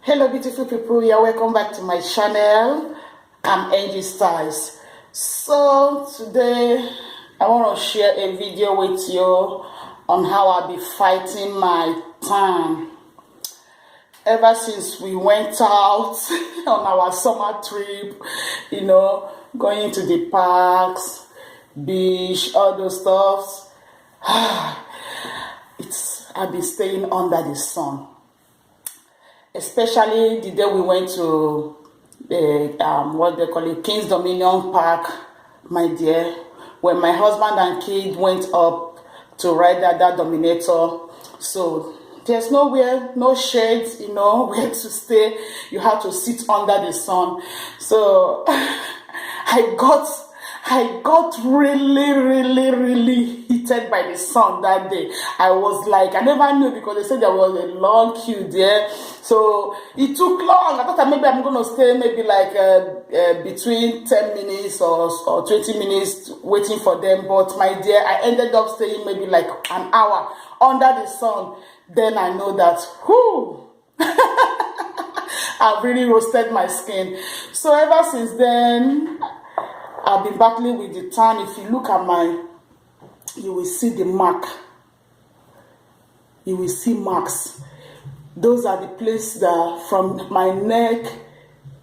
Hello beautiful people, you're welcome back to my channel. I'm Angie Styles. So today I want to share a video with you on how I'll be fighting my tan. Ever since we went out on our summer trip, going to the parks, beach, all those stuffs, I've been staying under the sun. Especially the day we went to the what they call it, King's Dominion Park, my dear, when my husband and kid went up to ride that Dominator. So there's nowhere, no shades, where to stay. You have to sit under the sun. So I got really heated by the sun that day. I was like, I never knew, because they said there was a long queue there. So it took long. I thought maybe I'm going to stay maybe like between 10 minutes or 20 minutes waiting for them. But my dear, I ended up staying maybe like an hour under the sun. Then I know that, whoo, I've really roasted my skin. So ever since then, I've been battling with the tan. If you look at you will see the mark. You will see marks. Those are the places that from my neck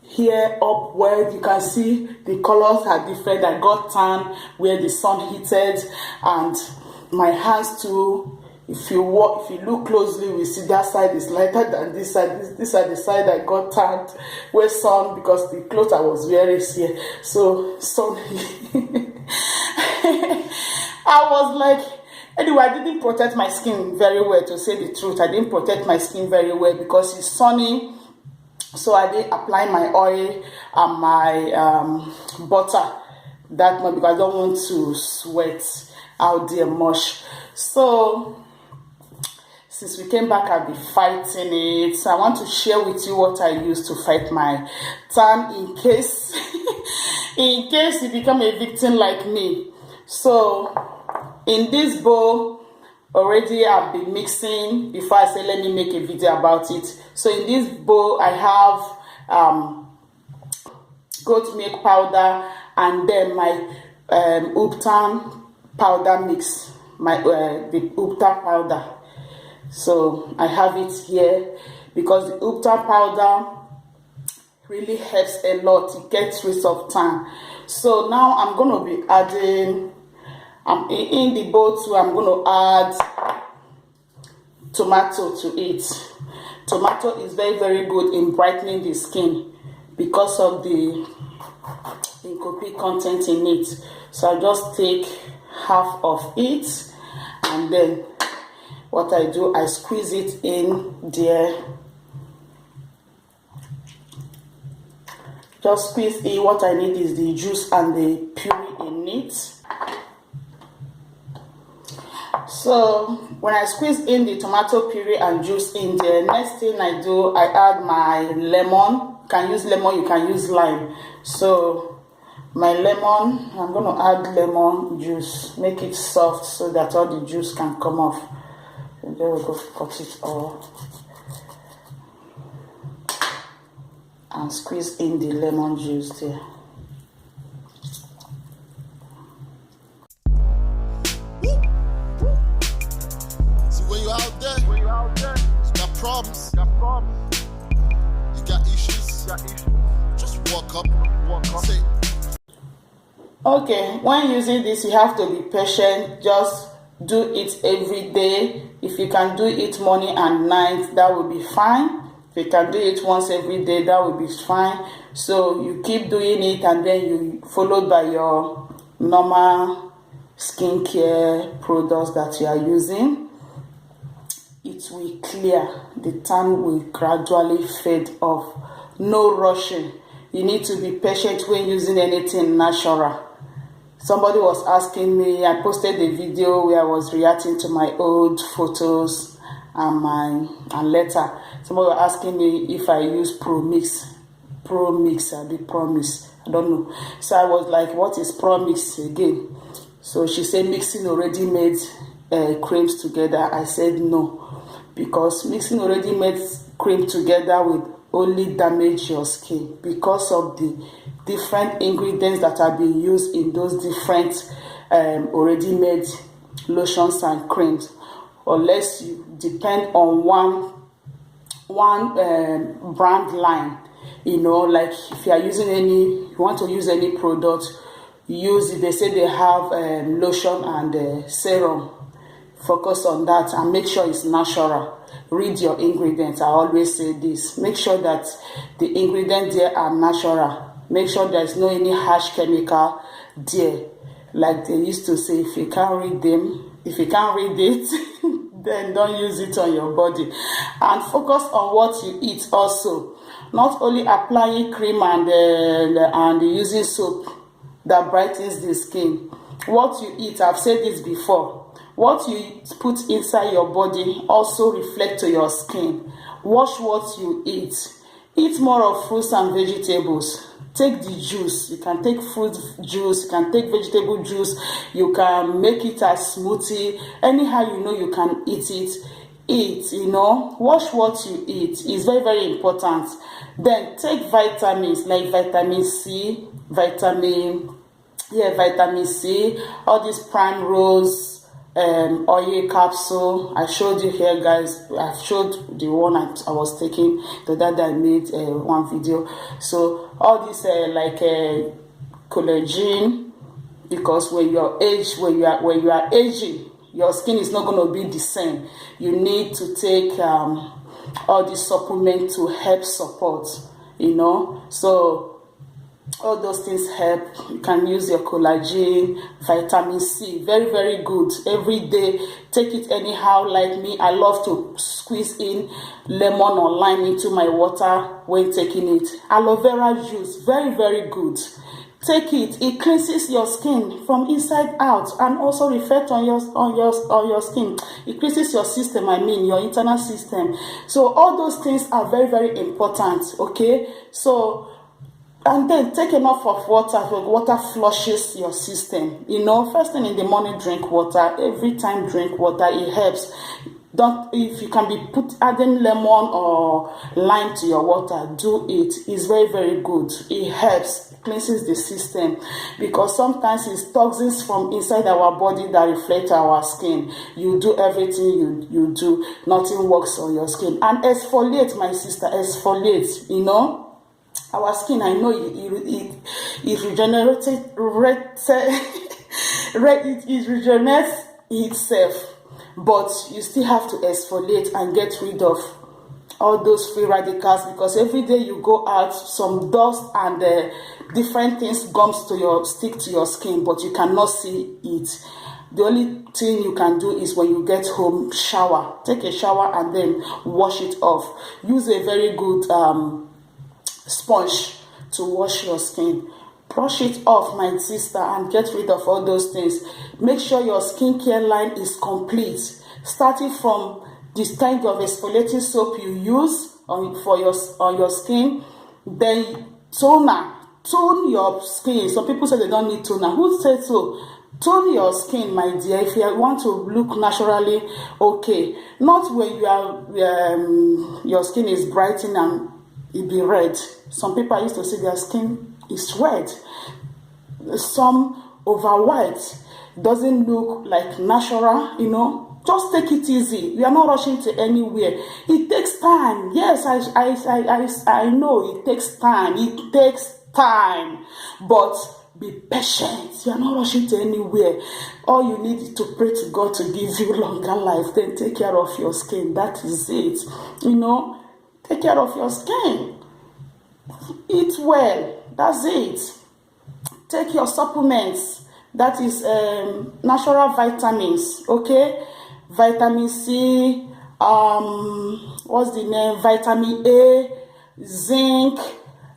here up, where you can see the colors are different. I got tan where the sun heated, and my hands too. If you look closely, we see that side is lighter than this side. This side, the side I got tanned where sun, because the clothes I was wearing here. So sun. I was like, anyway, I didn't protect my skin very well, to say the truth. I didn't protect my skin very well because it's sunny. So I did apply my oil and my butter that much, because I don't want to sweat out there much. So since we came back, I'll be fighting it. So I want to share with you what I use to fight my tan in case you become a victim like me. So in this bowl, already I've been mixing before I say let me make a video about it. So in this bowl, I have goat milk powder and then my Ubtan powder mix, the Ubtan powder. So I have it here because the Ubtan powder really helps a lot. It gets rid of tan. So now I'm going to be adding, in the bowl too, I'm going to add tomato to it. Tomato is very good in brightening the skin because of the lycopene content in it. So I just take half of it, and then what I do, I squeeze it in there. Just squeeze in. What I need is the juice and the puree in it. So when I squeeze in the tomato puree and juice in there, next thing I do, I add my lemon. You can use lemon, you can use lime. So my lemon, I'm going to add lemon juice, make it soft so that all the juice can come off. And then we go cut it all and squeeze in the lemon juice there. See, when you're out there, you got problems, you got issues, just walk up. Say. Okay, when using this, you have to be patient. Just do it every day. If you can do it morning and night, that will be fine. If you can do it once every day, that will be fine. So you keep doing it, and then you followed by your normal skincare products that you are using. It will clear. The tan will gradually fade off. No rushing. You need to be patient when using anything natural. Somebody was asking me, I posted a video where I was reacting to my old photos and letter. Somebody was asking me if I use Promix, I did Promise, I don't know. So I was like, what is Promix again? So she said mixing already made creams together. I said no, because mixing already made cream together with only damage your skin because of the different ingredients that are being used in those different already made lotions and creams, unless you depend on one brand line. Like if you are using you want to use any product, use it. They say they have lotion and serum. Focus on that and make sure it's natural. Read your ingredients. I always say this. Make sure that the ingredients there are natural. Make sure there's no any harsh chemical there. Like they used to say, if you can't read it, then don't use it on your body. And focus on what you eat also. Not only applying cream and using soap that brightens the skin. What you eat, I've said this before. What you put inside your body also reflects to your skin. Watch what you eat. Eat more of fruits and vegetables. Take the juice. You can take fruit juice. You can take vegetable juice. You can make it as smoothie. Anyhow you can eat it. Watch what you eat. It's very, very important. Then take vitamins like vitamin C, vitamin C, all these prime rose, oil capsule. I showed you here, guys. I showed the one I was taking the other day. I made one video. So all this collagen, because when you are aging, your skin is not going to be the same. You need to take all these supplements to help support. So all those things help. You can use your collagen, vitamin C, very, very good. Every day, take it anyhow. Like me, I love to squeeze in lemon or lime into my water when taking it. Aloe vera juice, very, very good. Take it. It cleanses your skin from inside out and also reflect on your skin. It cleanses your system. Your internal system. So all those things are very, very important. Okay. So. And then take enough of water. Water flushes your system. First thing in the morning, drink water. Every time, drink water. It helps. If you can be adding lemon or lime to your water, do it. It's very, very good. It helps. It cleanses the system, because sometimes it's toxins from inside our body that reflect our skin. You do everything you do, nothing works on your skin. And exfoliate, my sister. Exfoliate. Our skin, I know it regenerates itself, but you still have to exfoliate and get rid of all those free radicals, because every day you go out, some dust and different things stick to your skin, but you cannot see it. The only thing you can do is when you get home, shower. Take a shower and then wash it off. Use a very good sponge to wash your skin. Brush it off, my sister, and get rid of all those things. Make sure your skincare line is complete, starting from this kind of exfoliating soap you use on your skin. Then toner. Tone your skin. Some people say they don't need toner. Who said so? Tone your skin, my dear, if you want to look naturally okay. Not when your skin is brightening and it be red. Some people used to say their skin is red. Some over white. Doesn't look like natural, Just take it easy. We are not rushing to anywhere. It takes time. Yes, I know it takes time. It takes time. But be patient. You are not rushing to anywhere. All you need is to pray to God to give you longer life. Then take care of your skin. That is it. Take care of your skin. Eat well. That's it. Take your supplements. That is natural vitamins. Okay? Vitamin C. What's the name? Vitamin A. Zinc.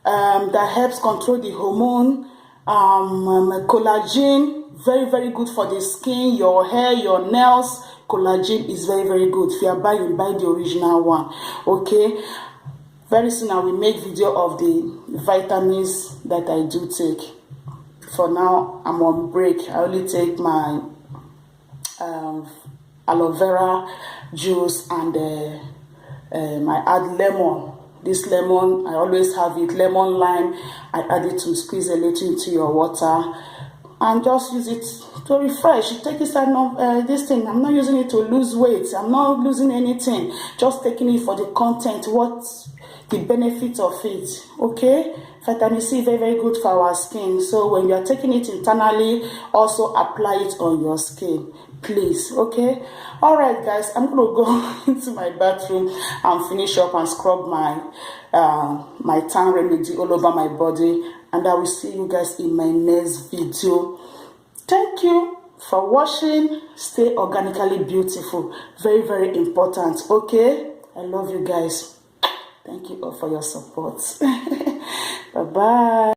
That helps control the hormone. Collagen. Very, very good for the skin, your hair, your nails. Collagen is very, very good. If you are buying, buy the original one. Okay? Very soon I will make video of the vitamins that I do take. For now, I'm on break. I only take my aloe vera juice and I add lemon this lemon, I always have it, lemon lime. I add it to squeeze a little into your water and just use it to refresh. Take this kind of this thing. I'm not using it to lose weight. I'm not losing anything. Just taking it for the content, what the benefit of it. Okay, vitamin C very, very good for our skin. So when you are taking it internally, also apply it on your skin, please. Okay, all right guys, I'm gonna go into my bathroom and finish up and scrub my my tan remedy all over my body, and I will see you guys in my next video. Thank you for watching. Stay organically beautiful, very, very important. Okay, I love you guys. Thank you all for your support. Bye bye.